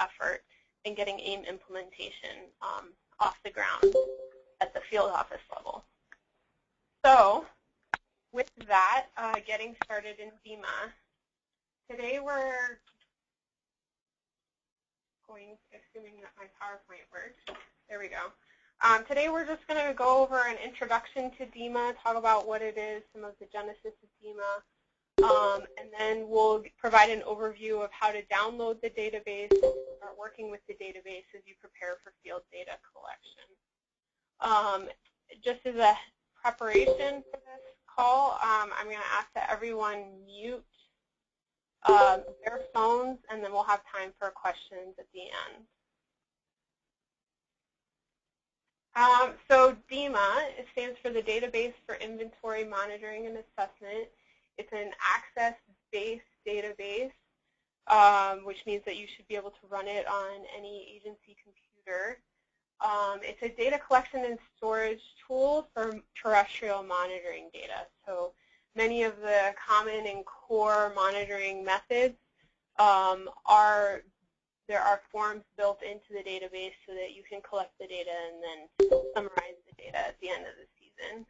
effort in getting AIM implementation off the ground at the field office level. So with that, getting started in Dima, today we're going, assuming that my PowerPoint works, there we go. Today we're just going to go over an introduction to Dima, talk about what it is, some of the genesis of Dima, and then we'll provide an overview of how to download the database, start working with the database as you prepare for field data collection. Just as a preparation for this call, I'm going to ask that everyone mute their phones, and then we'll have time for questions at the end. So DIMA, it stands for the Database for Inventory Monitoring and Assessment. It's an access-based database, which means that you should be able to run it on any agency computer. It's a data collection and storage tool for terrestrial monitoring data. So many of the common and core monitoring methods there are forms built into the database so that you can collect the data and then summarize the data at the end of the season.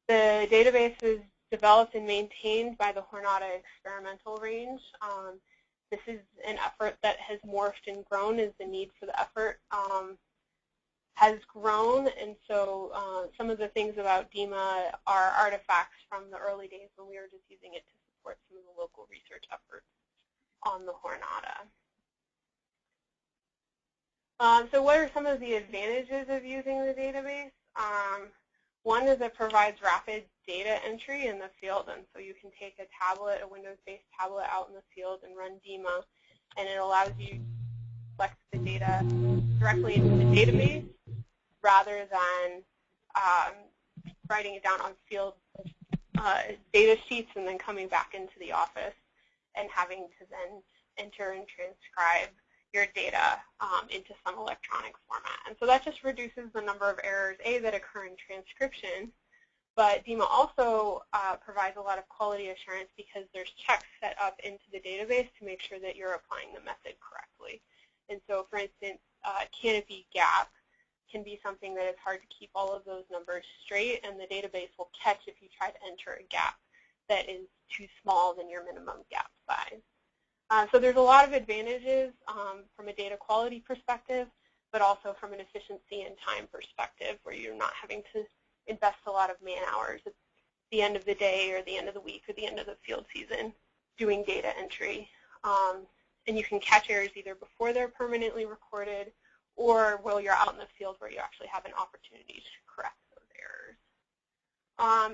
The database is developed and maintained by the Jornada Experimental Range. This is an effort that has morphed and grown as the need for the effort has grown, and so some of the things about Dima are artifacts from the early days when we were just using it to support some of the local research efforts on the Jornada. So what are some of the advantages of using the database? One is it provides rapid data entry in the field, and so you can take a tablet, a Windows-based tablet out in the field and run Dima, and it allows you to collect the data directly into the database rather than writing it down on field data sheets and then coming back into the office and having to then enter and transcribe your data into some electronic format. And so that just reduces the number of errors, that occur in transcription, but Dima also provides a lot of quality assurance because there's checks set up into the database to make sure that you're applying the method correctly. And so, for instance, canopy gap can be something that is hard to keep all of those numbers straight, and the database will catch if you try to enter a gap that is too small than your minimum gap size. So there's a lot of advantages from a data quality perspective, but also from an efficiency and time perspective, where you're not having to invest a lot of man hours at the end of the day or the end of the week or the end of the field season doing data entry. And you can catch errors either before they're permanently recorded or while you're out in the field where you actually have an opportunity to correct those errors.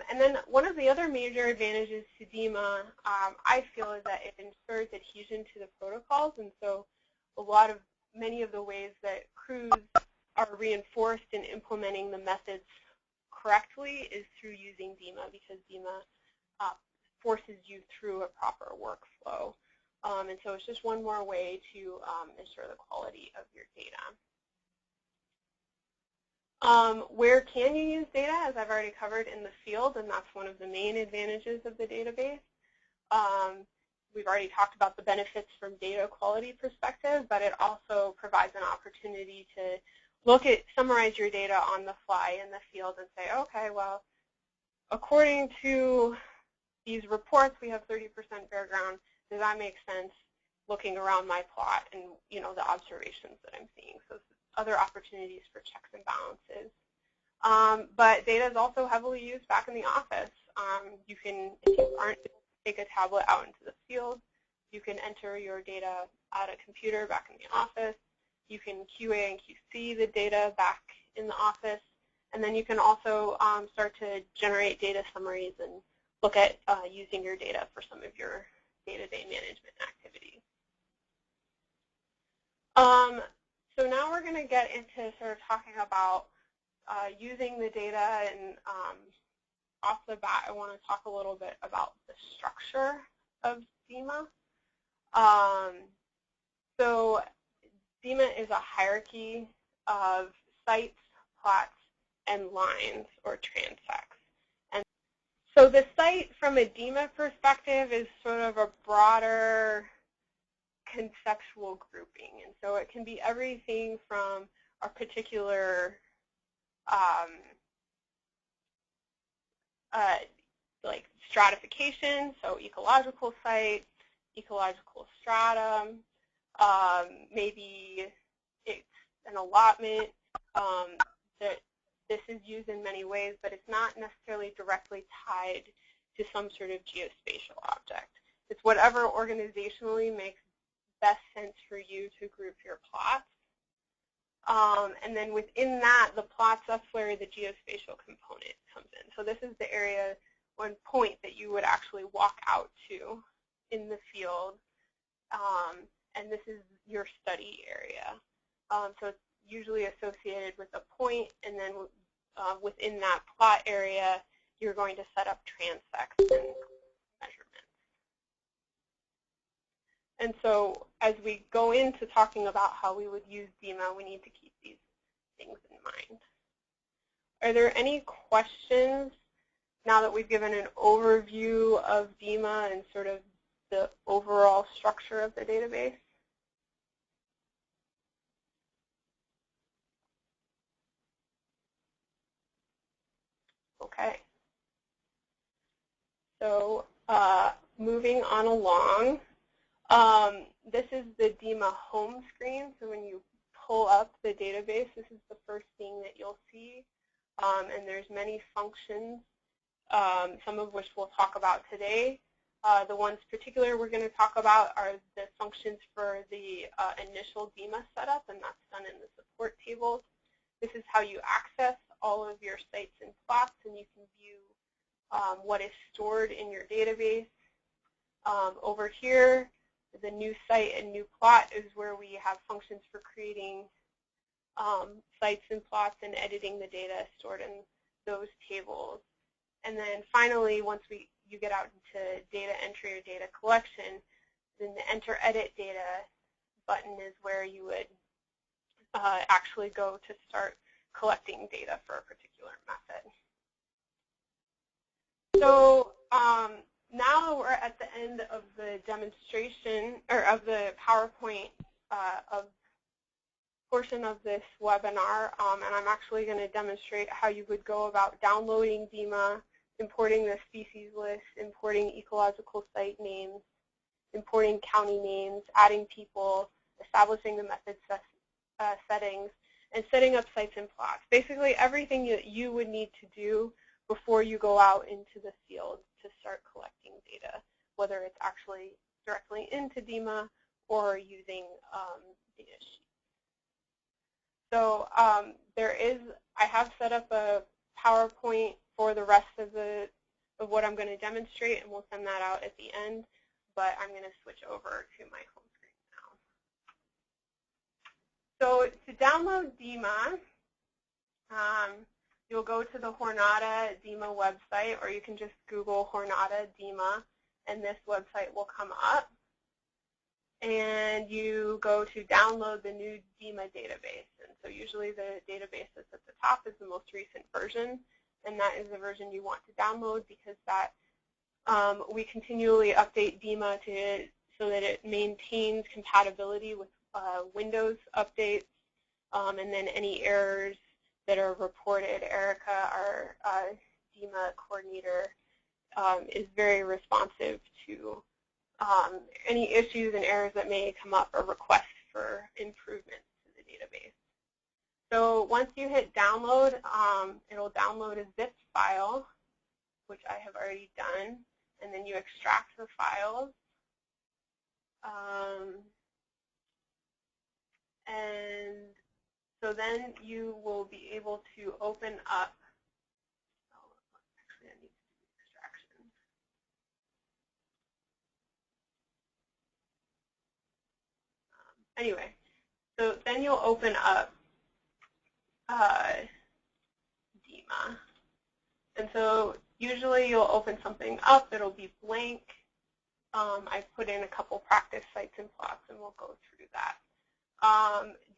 And then one of the other major advantages to Dima, I feel, is that it ensures adhesion to the protocols. And so many of the ways that crews are reinforced in implementing the methods correctly is through using Dima, because Dima forces you through a proper workflow. And so it's just one more way to ensure the quality of your data. Where can you use data, as I've already covered, in the field, and that's one of the main advantages of the database. We've already talked about the benefits from data quality perspective, but it also provides an opportunity to summarize your data on the fly in the field and say, okay, well, according to these reports, we have 30% bare ground. Does that make sense looking around my plot and, the observations that I'm seeing? So other opportunities for checks and balances. But data is also heavily used back in the office. You can, if you aren't able to take a tablet out into the field, you can enter your data at a computer back in the office. You can QA and QC the data back in the office. And then you can also start to generate data summaries and look at using your data for some of your day-to-day management activities. So now we're going to get into sort of talking about using the data, and off the bat I want to talk a little bit about the structure of Dima. So Dima is a hierarchy of sites, plots, and lines, or transects. And so the site from a Dima perspective is sort of a broader conceptual grouping. And so it can be everything from a particular like stratification, so ecological sites, ecological stratum, maybe it's an allotment. That this is used in many ways, but it's not necessarily directly tied to some sort of geospatial object. It's whatever organizationally makes best sense for you to group your plots. And then within that, the plots, that's where the geospatial component comes in. So this is the area, one point that you would actually walk out to in the field. And this is your study area. So it's usually associated with a point, and then within that plot area, you're going to set up transects and measurements. And so as we go into talking about how we would use Dima, we need to keep these things in mind. Are there any questions now that we've given an overview of Dima and sort of the overall structure of the database? Okay. So moving on along, this is the Dima home screen. So when you pull up the database, this is the first thing that you'll see. And there's many functions, some of which we'll talk about today. The ones particular we're going to talk about are the functions for the initial Dima setup, and that's done in the support tables. This is how you access all of your sites and plots, and you can view what is stored in your database. Over here, the new site and new plot is where we have functions for creating sites and plots and editing the data stored in those tables. And then finally, once you get out into data entry or data collection, then the Enter Edit Data button is where you would actually go to start collecting data for a particular method. So now we're at the end of the demonstration, or of the PowerPoint portion of this webinar, and I'm actually going to demonstrate how you would go about downloading Dima, importing the species list, importing ecological site names, importing county names, adding people, establishing the method settings, and setting up sites and plots. Basically everything that you would need to do before you go out into the field to start collecting data, whether it's actually directly into Dima or using data sheets. So I have set up a PowerPoint for the rest of what I'm going to demonstrate, and we'll send that out at the end, but I'm going to switch over to my home screen now. So to download Dima, you'll go to the Jornada Dima website, or you can just Google Jornada Dima, and this website will come up. And you go to download the new Dima database. And so usually the database that's at the top is the most recent version, and that is the version you want to download because that we continually update Dima so that it maintains compatibility with Windows updates, and then any errors that are reported. Erica, our Dima coordinator, is very responsive to any issues and errors that may come up or requests for improvements to the database. So once you hit download, it'll download a zip file, which I have already done, and then you extract the files. And so then you will be able to open up, actually I need to do extraction. Anyway, so then you'll open up Dima. And so usually you'll open something up, it'll be blank. I've put in a couple practice sites and plots, and we'll go through that.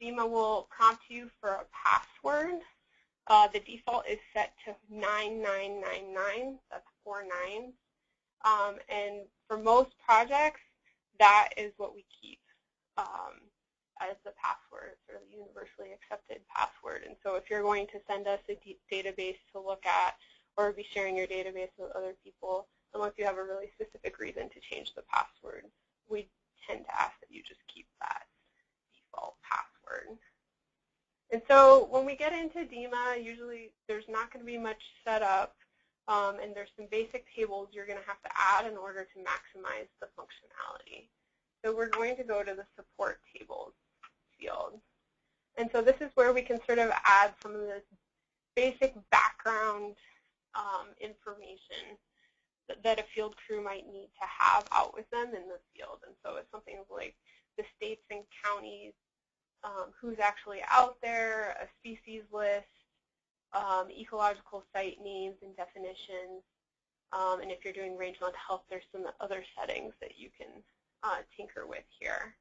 Dima will prompt you for a password. The default is set to 9999, that's 4 nines. And for most projects, that is what we keep. as the password, sort of universally accepted password. And so if you're going to send us a database to look at or be sharing your database with other people, unless you have a really specific reason to change the password, we tend to ask that you just keep that default password. And so when we get into Dima, usually there's not going to be much set up, and there's some basic tables you're going to have to add in order to maximize the functionality. So we're going to go to the support tables field. And so this is where we can sort of add some of this basic background information that a field crew might need to have out with them in the field. And so it's something like the states and counties, who's actually out there, a species list, ecological site names and definitions, and if you're doing rangeland health, there's some other settings that you can tinker with here.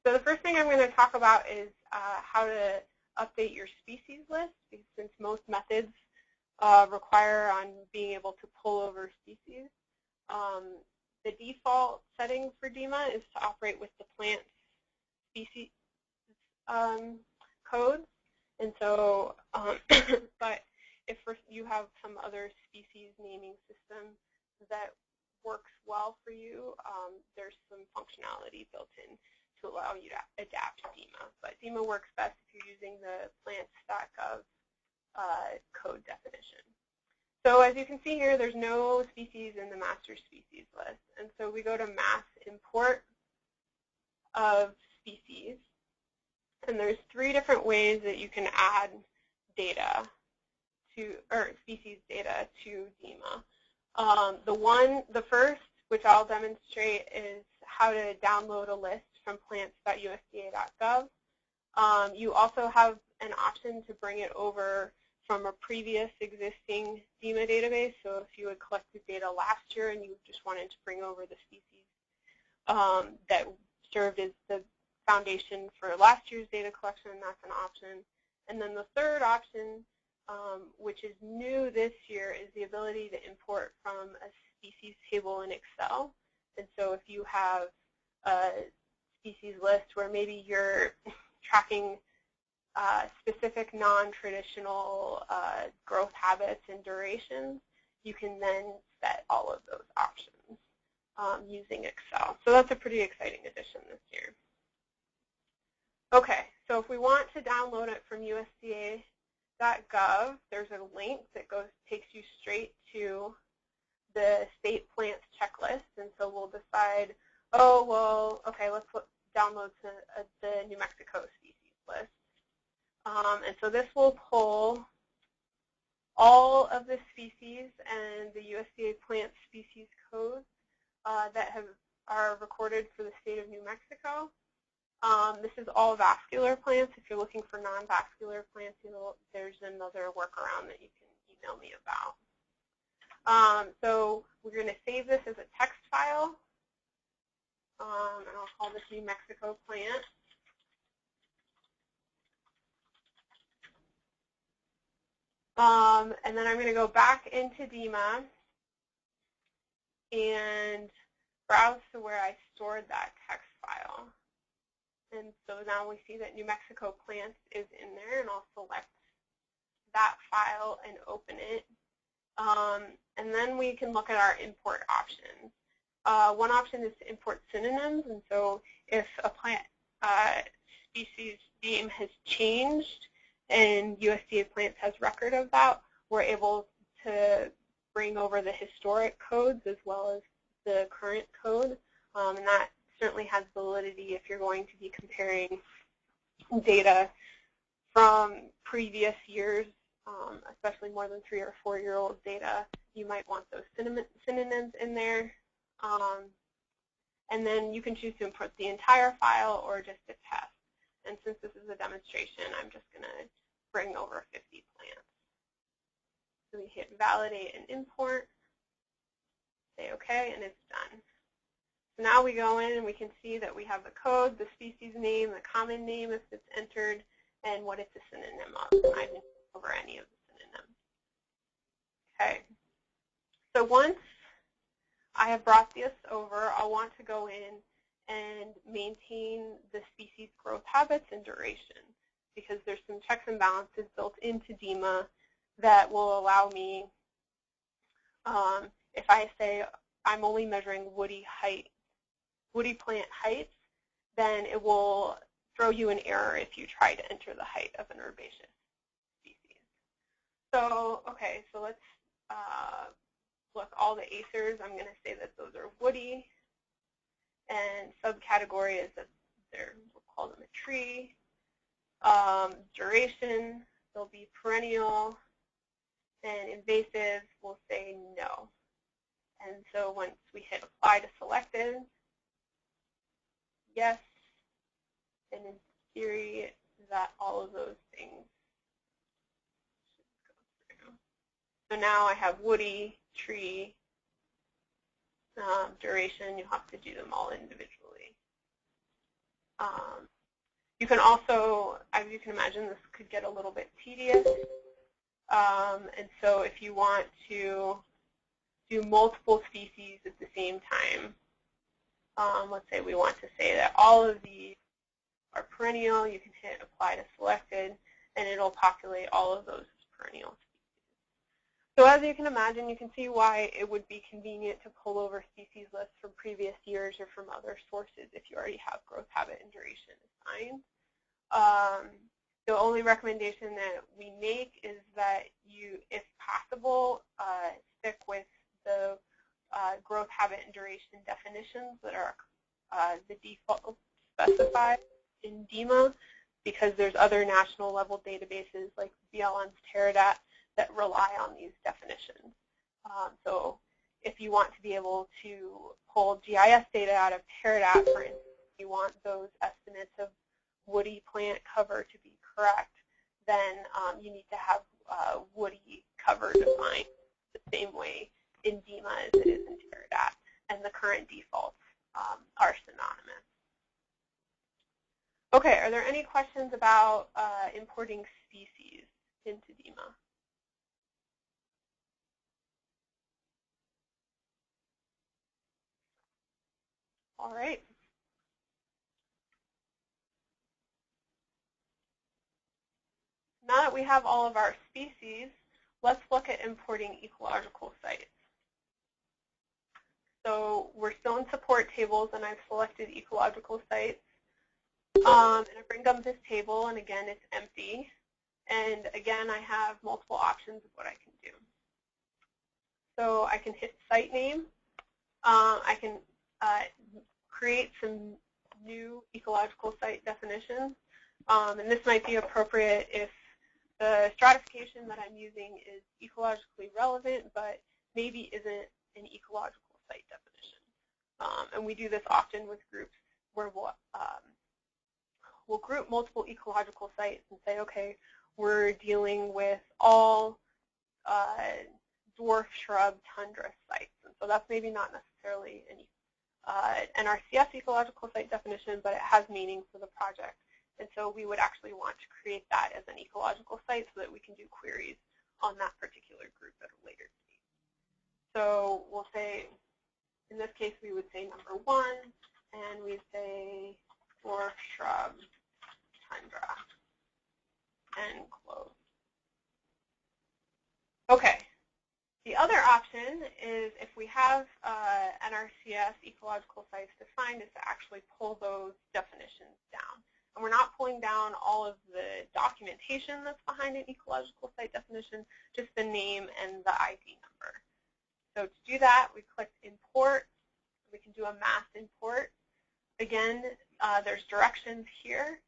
So the first thing I'm going to talk about is how to update your species list, because since most methods require on being able to pull over species. The default setting for Dima is to operate with the plant species codes. And so, but if you have some other species naming system that works well for you, there's some functionality built in to allow you to adapt Dima. But Dima works best if you're using the plants.gov code definition. So as you can see here, there's no species in the master species list. And so we go to mass import of species. And there's 3 different ways that you can add data to, or species data to Dima. The first, which I'll demonstrate, is how to download a list from plants.usda.gov. You also have an option to bring it over from a previous existing Dima database. So if you had collected data last year and you just wanted to bring over the species that served as the foundation for last year's data collection, that's an option. And then the third option, which is new this year, is the ability to import from a species table in Excel. And so if you have a species list where maybe you're tracking specific non-traditional growth habits and durations, you can then set all of those options using Excel. So that's a pretty exciting addition this year. Okay, so if we want to download it from USDA.gov, there's a link that takes you straight to the state plants checklist. And so we'll decide, oh, well, okay, let's download the New Mexico species list. And so this will pull all of the species and the USDA plant species codes that are recorded for the state of New Mexico. This is all vascular plants. If you're looking for non-vascular plants, there's another workaround that you can email me about. So we're going to save this as a text file, and I'll call this New Mexico plant. And then I'm going to go back into Dima and browse to where I stored that text file. And so now we see that New Mexico plants is in there, and I'll select that file and open it. And then we can look at our import options. One option is to import synonyms, and so if a plant species name has changed and USDA Plants has record of that, we're able to bring over the historic codes as well as the current code, and that certainly has validity if you're going to be comparing data from previous years, especially more than 3- or 4-year-old data. You might want those synonyms in there. And then you can choose to import the entire file or just a test. And since this is a demonstration, I'm just going to bring over 50 plants. So we hit validate and import, say OK, and it's done. So now we go in and we can see that we have the code, the species name, the common name if it's entered, and what it's a synonym of. And I didn't over any of the synonyms. Okay. So once I have brought this over, I'll want to go in and maintain the species growth habits and duration, because there's some checks and balances built into Dima that will allow me, if I say I'm only measuring woody plant heights, then it will throw you an error if you try to enter the height of an herbaceous species. So, okay, so let's look, all the acers, I'm going to say that those are woody, and subcategory is that we'll call them a tree. Duration, they'll be perennial, and invasive, we'll say no. And so once we hit apply to selected, yes, and in theory that all of those things should go through. So now I have woody, tree, duration. You have to do them all individually. You can also, as you can imagine, this could get a little bit tedious. And so if you want to do multiple species at the same time, let's say we want to say that all of these are perennial, you can hit apply to selected, and it'll populate all of those perennial species. So as you can imagine, you can see why it would be convenient to pull over species lists from previous years or from other sources if you already have growth habit and duration assigned. The only recommendation that we make is that you, if possible, stick with the growth habit and duration definitions that are the default specified in Dima, because there's other national level databases like BLM's Terradat that rely on these definitions. So if you want to be able to pull GIS data out of Terradat, for instance, you want those estimates of woody plant cover to be correct, then you need to have woody cover defined the same way in Dima as it is in Terradat, and the current defaults are synonymous. Okay, are there any questions about importing species into Dima? All right. Now that we have all of our species, let's look at importing ecological sites. So we're still in support tables, and I've selected ecological sites. And I bring up this table, and again, it's empty. And again, I have multiple options of what I can do. So I can hit site name. I can create some new ecological site definitions. And this might be appropriate if the stratification that I'm using is ecologically relevant, but maybe isn't an ecological site definition. And we do this often with groups where we'll group multiple ecological sites and say, okay, we're dealing with all dwarf shrub tundra sites. And so that's maybe not necessarily an NRCS ecological site definition, but it has meaning for the project. And so we would actually want to create that as an ecological site so that we can do queries on that particular group at a later date. So we'll say, in this case, we would say number 1, and we'd say dwarf shrub tundra, and close. Okay. The other option is, if we have NRCS ecological sites defined, is to actually pull those definitions down. And we're not pulling down all of the documentation that's behind an ecological site definition, just the name and the ID number. So to do that, we click import. We can do a mass import. Again, there's directions here.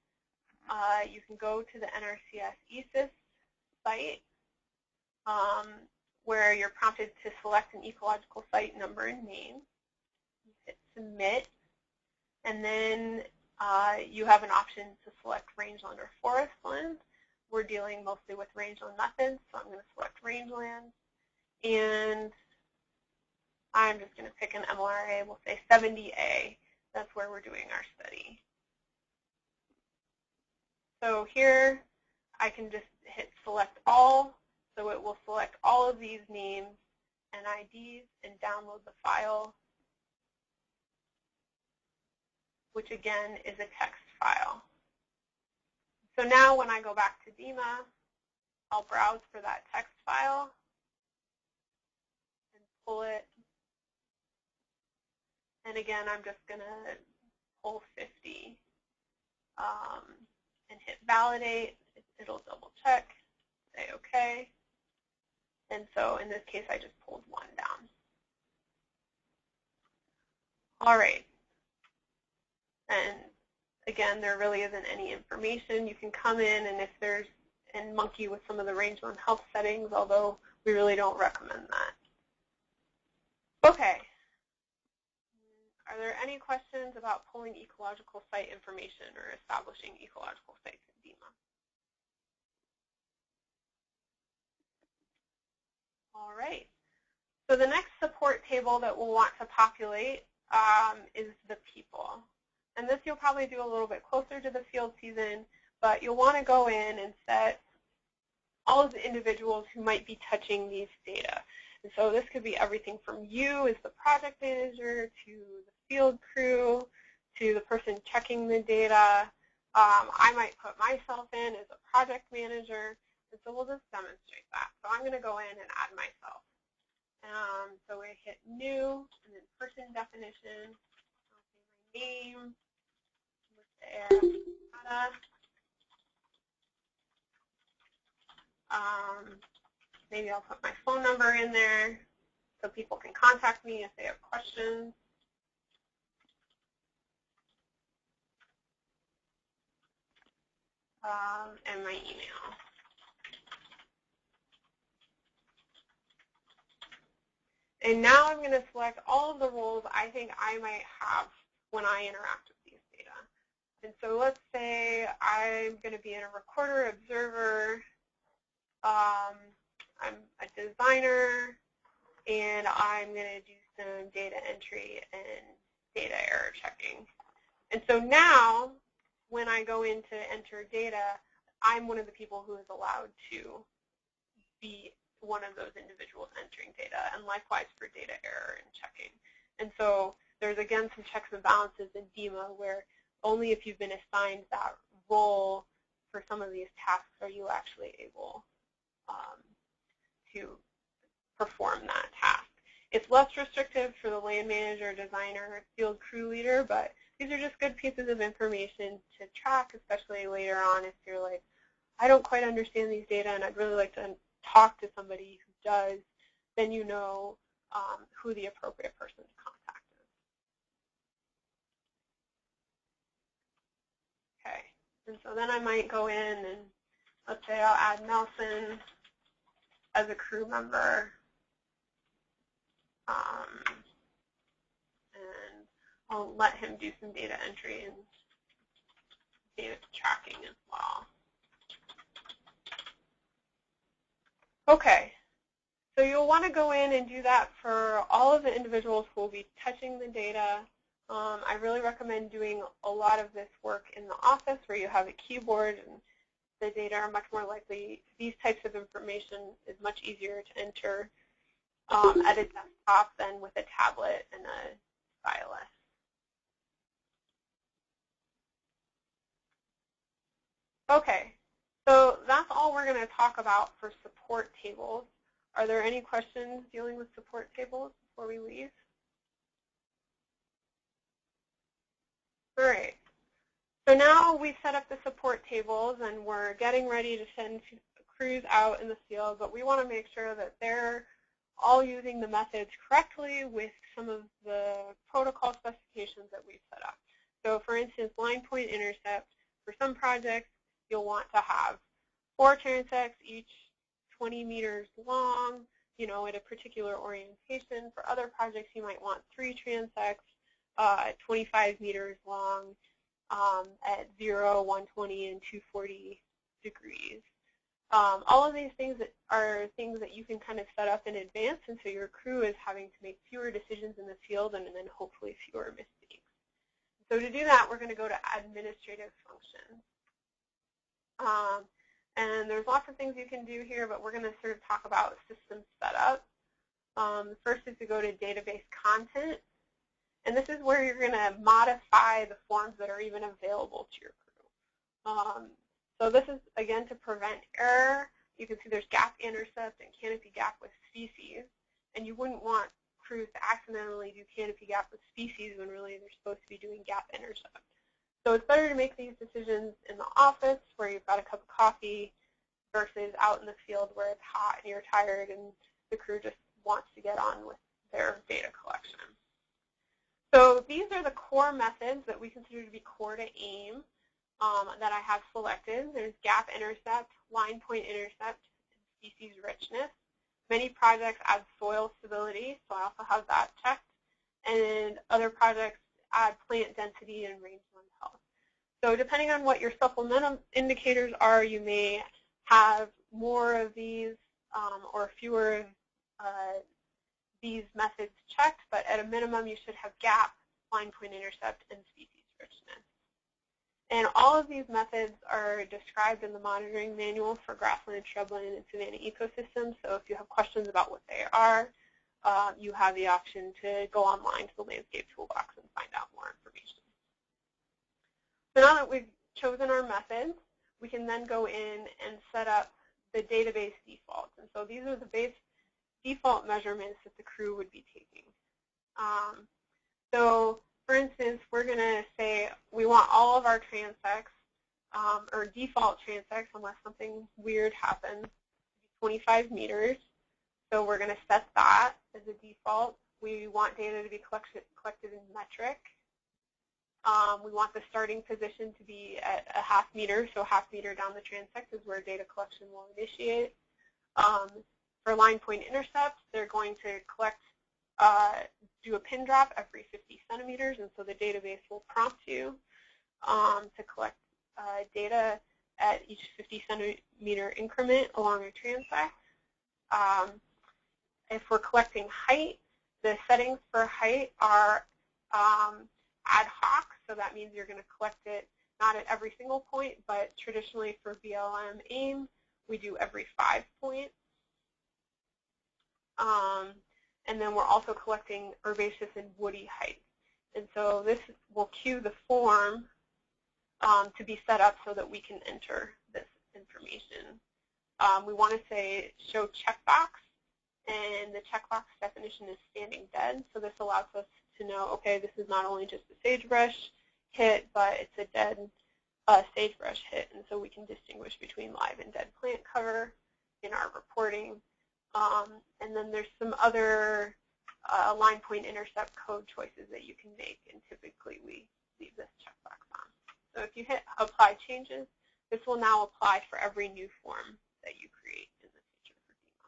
You can go to the NRCS ESIS site, where you're prompted to select an ecological site number and name. You hit submit, and then you have an option to select rangeland or forestland. We're dealing mostly with rangeland methods, so I'm going to select rangeland. And I'm just going to pick an MLRA. We'll say 70A. That's where we're doing our study. So here, I can just hit select all. So it will select all of these names and IDs and download the file. which again is a text file. So now when I go back to Dima, I'll browse for that text file and pull it. And again, I'm just going to pull 50 and hit validate. It'll double check, say OK. And so in this case, I just pulled 1 down. All right. And again, there really isn't any information. You can come in and monkey with some of the rangeland health settings, although we really don't recommend that. Okay. Are there any questions about pulling ecological site information or establishing ecological sites in Dima? All right. So the next support table that we'll want to populate is the people. And this you'll probably do a little bit closer to the field season, but you'll want to go in and set all of the individuals who might be touching these data. And so this could be everything from you as the project manager to the field crew to the person checking the data. I might put myself in as a project manager, and so we'll just demonstrate that. So I'm going to go in and add myself. So we hit new, and then person definition. I'll say my name, data. Maybe I'll put my phone number in there so people can contact me if they have questions. And my email. And now I'm going to select all of the roles I think I might have when I interact with these data. And so let's say I'm going to be in a recorder observer. I'm a designer, and I'm going to do some data entry and data error checking. And so now, when I go in to enter data, I'm one of the people who is allowed to be one of those individuals entering data, and likewise for data error and checking. And so there's, again, some checks and balances in Dima where only if you've been assigned that role for some of these tasks are you actually able to perform that task. It's less restrictive for the land manager, designer, field crew leader, but these are just good pieces of information to track, especially later on if you're like, I don't quite understand these data and I'd really like to talk to somebody who does, then you know who the appropriate person to contact is. Okay, and so then I might go in and let's say I'll add Nelson as a crew member. And I'll let him do some data entry and data tracking as well. Okay, so you'll want to go in and do that for all of the individuals who will be touching the data. I really recommend doing a lot of this work in the office where you have a keyboard and the data are much more likely. These types of information is much easier to enter at a desktop than with a tablet and a stylus. Okay, so that's all we're going to talk about for support tables. Are there any questions dealing with support tables before we leave? All right. So now we set up the support tables and we're getting ready to send crews out in the field, but we want to make sure that they're all using the methods correctly with some of the protocol specifications that we've set up. So for instance, line point intercept, for some projects, you'll want to have 4 transects, each 20 meters long, you know, at a particular orientation. For other projects, you might want 3 transects, 25 meters long, at 0, 120, and 240 degrees. All of these things are things that you can kind of set up in advance, and so your crew is having to make fewer decisions in the field and then hopefully fewer mistakes. So to do that, we're going to go to administrative functions. And there's lots of things you can do here, but we're going to sort of talk about system setup. First is to go to database content. And this is where you're going to modify the forms that are even available to your crew. So this is, again, to prevent error. You can see there's gap intercept and canopy gap with species. And you wouldn't want crews to accidentally do canopy gap with species when really they're supposed to be doing gap intercept. So it's better to make these decisions in the office where you've got a cup of coffee versus out in the field where it's hot and you're tired and the crew just wants to get on with their data collection. So these are the core methods that we consider to be core to AIM that I have selected. There's gap intercept, line point intercept, and species richness. Many projects add soil stability, so I also have that checked. And other projects add plant density and rangeland health. So depending on what your supplemental indicators are, you may have more of these or fewer of these methods checked, but at a minimum you should have gap, line point intercept, and species richness. And all of these methods are described in the monitoring manual for grassland, shrubland, and savanna ecosystems. So if you have questions about what they are, you have the option to go online to the landscape toolbox and find out more information. So now that we've chosen our methods, we can then go in and set up the database defaults. And so these are the base default measurements that the crew would be taking. So for instance, we're going to say we want all of our transects, or default transects, unless something weird happens, 25 meters. So we're going to set that as a default. We want data to be collected in metric. We want the starting position to be at a half meter, so half meter down the transect is where data collection will initiate. For line point intercepts, they're going to collect, do a pin drop every 50 centimeters, and so the database will prompt you to collect data at each 50 centimeter increment along a transect. If we're collecting height, the settings for height are ad hoc, so that means you're going to collect it not at every single point, but traditionally for BLM AIM, we do every 5 points. And then we're also collecting herbaceous and woody height. And so this will cue the form to be set up so that we can enter this information. We want to say show checkbox, and the checkbox definition is standing dead. So this allows us to know, okay, this is not only just a sagebrush hit, but it's a dead sagebrush hit. And so we can distinguish between live and dead plant cover in our reporting. And then there's some other line point intercept code choices that you can make, and typically we leave this checkbox on. So if you hit apply changes, this will now apply for every new form that you create in the future for Dima.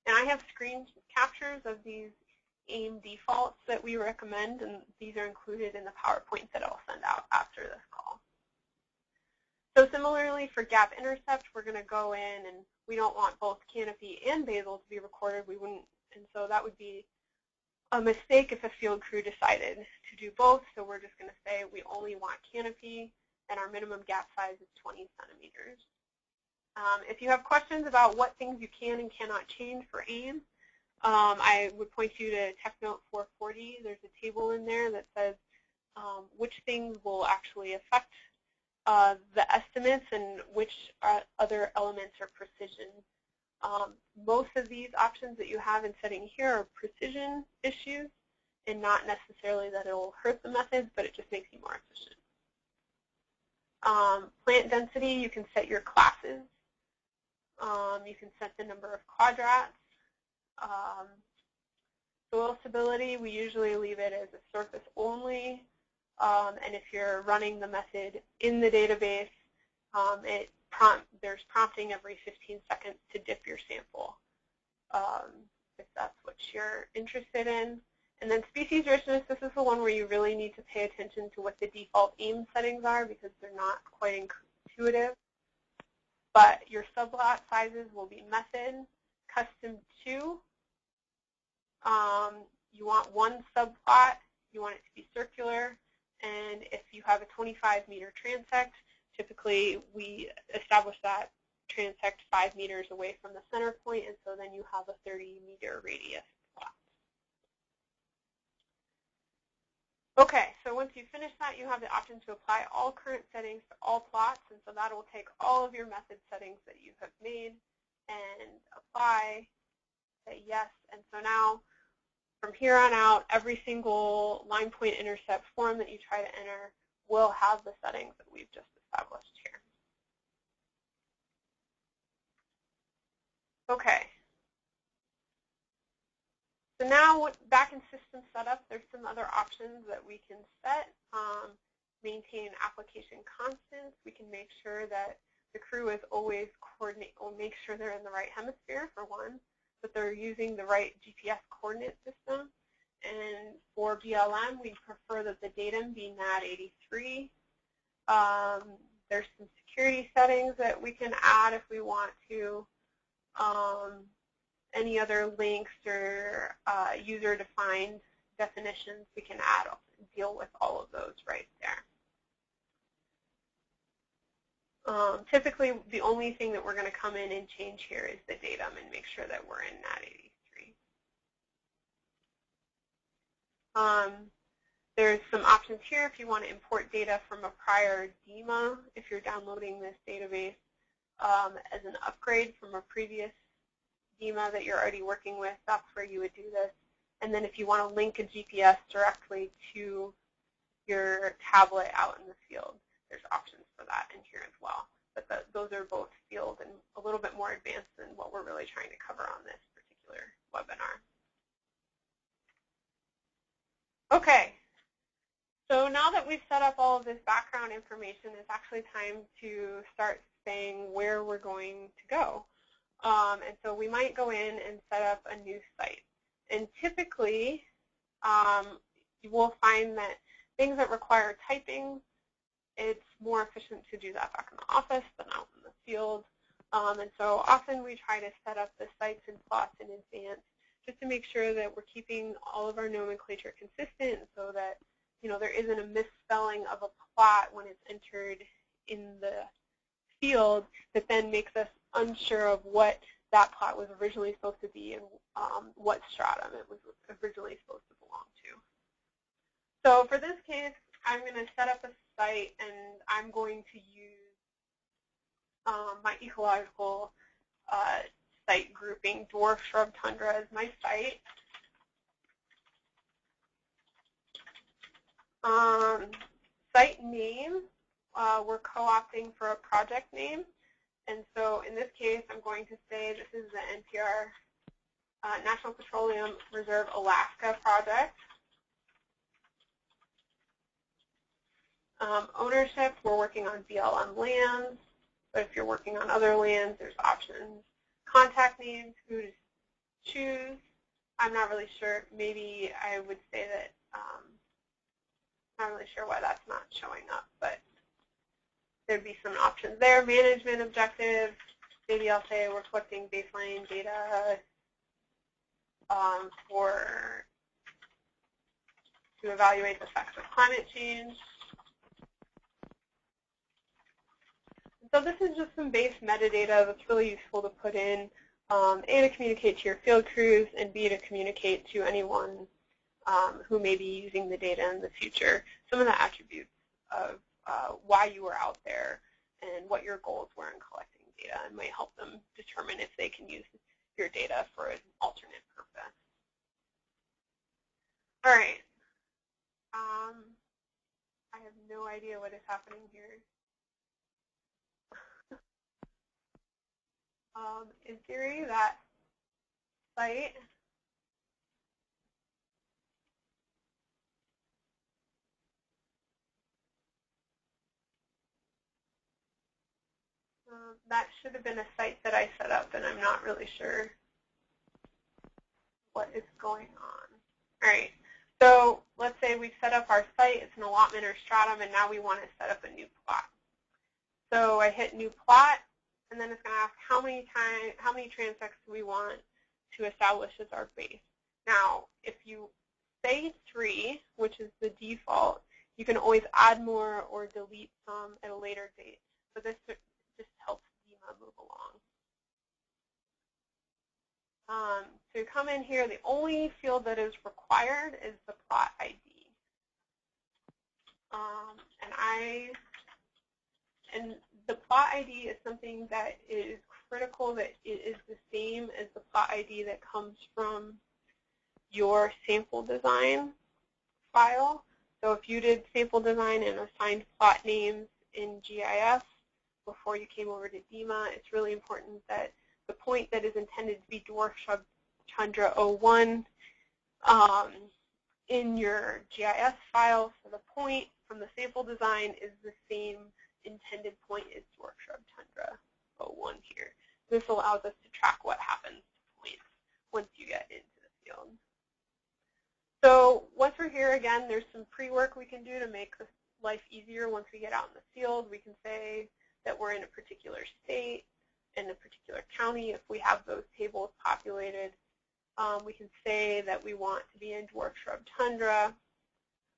And I have screen captures of these AIM defaults that we recommend, and these are included in the PowerPoint that I'll send out after this call. So similarly for gap intercept, we're going to go in, and we don't want both canopy and basal to be recorded. We wouldn't, and so that would be a mistake if a field crew decided to do both. So we're just going to say we only want canopy, and our minimum gap size is 20 centimeters. If you have questions about what things you can and cannot change for AIM, I would point you to TechNote 440. There's a table in there that says which things will actually affect the estimates and which other elements are precision. Most of these options that you have in setting here are precision issues, and not necessarily that it will hurt the methods, but it just makes you more efficient. Plant density, you can set your classes. You can set the number of quadrats. Soil stability, we usually leave it as a surface only. And if you're running the method in the database, there's prompting every 15 seconds to dip your sample, if that's what you're interested in. And then species richness, this is the one where you really need to pay attention to what the default AIM settings are because they're not quite intuitive. But your sublot sizes will be method, custom 2. You want one subplot, you want it to be circular, and if you have a 25-meter transect, typically we establish that transect 5 meters away from the center point, and so then you have a 30-meter radius plot. Okay, so once you finish that, you have the option to apply all current settings to all plots, and so that will take all of your method settings that you have made and apply, say yes, and so now from here on out, every single line point intercept form that you try to enter will have the settings that we've just established here. Okay. So now back in system setup, there's some other options that we can set. Maintain application constants. We can make sure that the crew is always coordinate, or make sure they're in the right hemisphere for one, that they're using the right GPS coordinate system. And for BLM, we prefer that the datum be NAD83. There's some security settings that we can add if we want to. Any other links or user-defined definitions, we can add and deal with all of those right there. Typically, the only thing that we're going to come in and change here is the datum and make sure that we're in NAD83. There's some options here if you want to import data from a prior Dima, if you're downloading this database as an upgrade from a previous Dima that you're already working with, that's where you would do this. And then if you want to link a GPS directly to your tablet out in the field, there's options for that in here as well. But those are both field and a little bit more advanced than what we're really trying to cover on this particular webinar. Okay, so now that we've set up all of this background information, it's actually time to start saying where we're going to go. And so we might go in and set up a new site. And typically, you will find that things that require typing, it's more efficient to do that back in the office than out in the field. And so often we try to set up the sites and plots in advance just to make sure that we're keeping all of our nomenclature consistent so that there isn't a misspelling of a plot when it's entered in the field that then makes us unsure of what that plot was originally supposed to be and what stratum it was originally supposed to belong to. So for this case, I'm going to set up a site and I'm going to use my ecological site grouping, dwarf shrub tundra, as my site. Site name, we're co-opting for a project name. And so in this case, I'm going to say this is the NPR National Petroleum Reserve Alaska project. Ownership, we're working on BLM lands, but if you're working on other lands, there's options. Contact names, who to choose. I'm not really sure. Maybe I would say that I'm not really sure why that's not showing up, but there'd be some options there. Management objectives, maybe I'll say we're collecting baseline data to evaluate the effects of climate change. So this is just some base metadata that's really useful to put in, A, to communicate to your field crews, and B, to communicate to anyone who may be using the data in the future. Some of the attributes of why you were out there and what your goals were in collecting data, and might help them determine if they can use your data for an alternate purpose. All right. I have no idea what is happening here. In theory, that site that should have been a site that I set up, and I'm not really sure what is going on. All right, so let's say we've set up our site, it's an allotment or stratum, and now we want to set up a new plot. So I hit new plot, and then it's going to ask how many transects do we want to establish as our base. Now, if you say 3, which is the default, you can always add more or delete some at a later date. So this just helps Dima move along. To come in here, the only field that is required is the plot ID. And the plot ID is something that is critical, that it is the same as the plot ID that comes from your sample design file. So if you did sample design and assigned plot names in GIS before you came over to Dima, it's really important that the point that is intended to be dwarf shrub tundra 01 in your GIS file, so the point from the sample design is the same intended point as dwarf shrub tundra 01 here. This allows us to track what happens to points once you get into the field. So once we're here, again, there's some pre-work we can do to make life easier once we get out in the field. We can say that we're in a particular state, in a particular county, if we have those tables populated. We can say that we want to be in dwarf shrub tundra.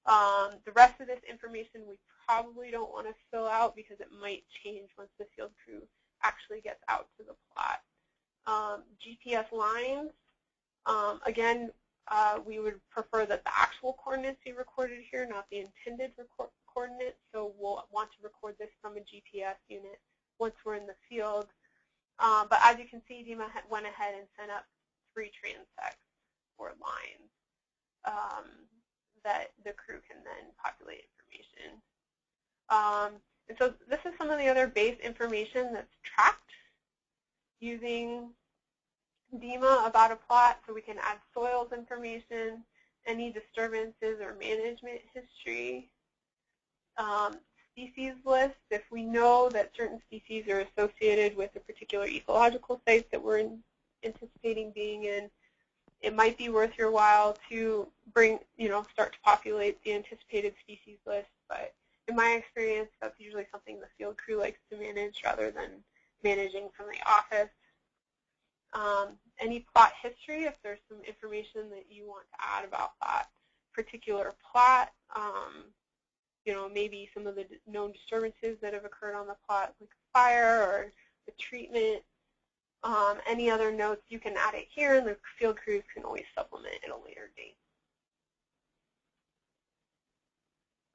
The rest of this information we probably don't want to fill out because it might change once the field crew actually gets out to the plot. GPS lines, again, we would prefer that the actual coordinates be recorded here, not the intended coordinates. So we'll want to record this from a GPS unit once we're in the field. But as you can see, Dima went ahead and sent up 3 transects or lines that the crew can then populate information. And so this is some of the other base information that's tracked using Dima about a plot. So we can add soils information, any disturbances or management history, species list. If we know that certain species are associated with a particular ecological site that we're anticipating being in, it might be worth your while to start to populate the anticipated species list. But in my experience, that's usually something the field crew likes to manage rather than managing from the office. Any plot history, if there's some information that you want to add about that particular plot, maybe some of the known disturbances that have occurred on the plot, like fire or the treatment. Any other notes, you can add it here, and the field crews can always supplement at a later date.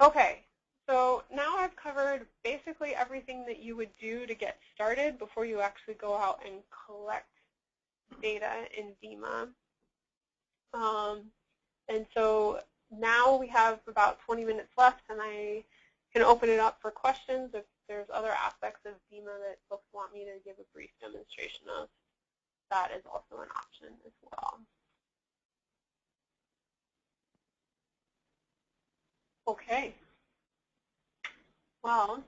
Okay, so now I've covered basically everything that you would do to get started before you actually go out and collect data in Dima. And so now we have about 20 minutes left, and I can open it up for questions if there's other aspects of Dima that folks want me to give a brief demonstration of. That is also an option as well. Okay. Well,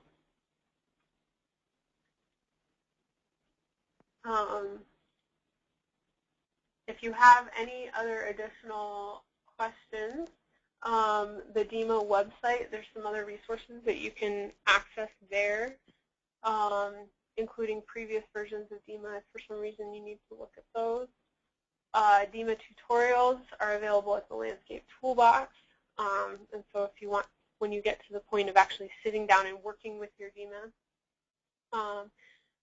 if you have any other additional questions, the Dima website, there's some other resources that you can access there, including previous versions of Dima. If for some reason you need to look at those. Dima tutorials are available at the Landscape Toolbox. And so if you want, when you get to the point of actually sitting down and working with your Dima,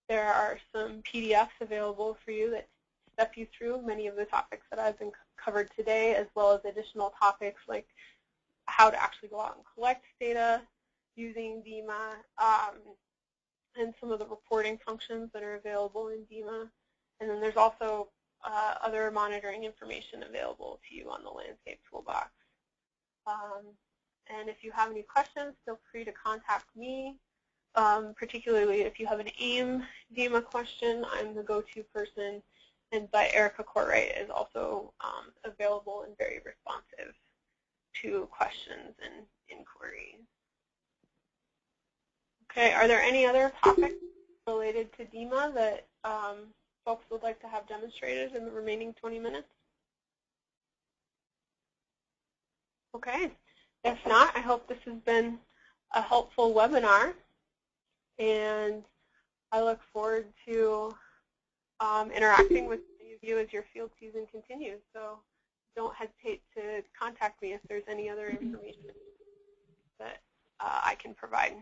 there are some PDFs available for you that step you through many of the topics that I've been covered today, as well as additional topics like how to actually go out and collect data using Dima, and some of the reporting functions that are available in Dima. And then there's also other monitoring information available to you on the Landscape Toolbox. And if you have any questions, feel free to contact me, particularly if you have an AIM Dima question. I'm the go-to person, and Erica Courtright is also available and very responsive to questions and inquiries. Okay, are there any other topics related to Dima that folks would like to have demonstrated in the remaining 20 minutes? Okay, if not, I hope this has been a helpful webinar, and I look forward to interacting with many of you as your field season continues. So don't hesitate to contact me if there's any other information that I can provide.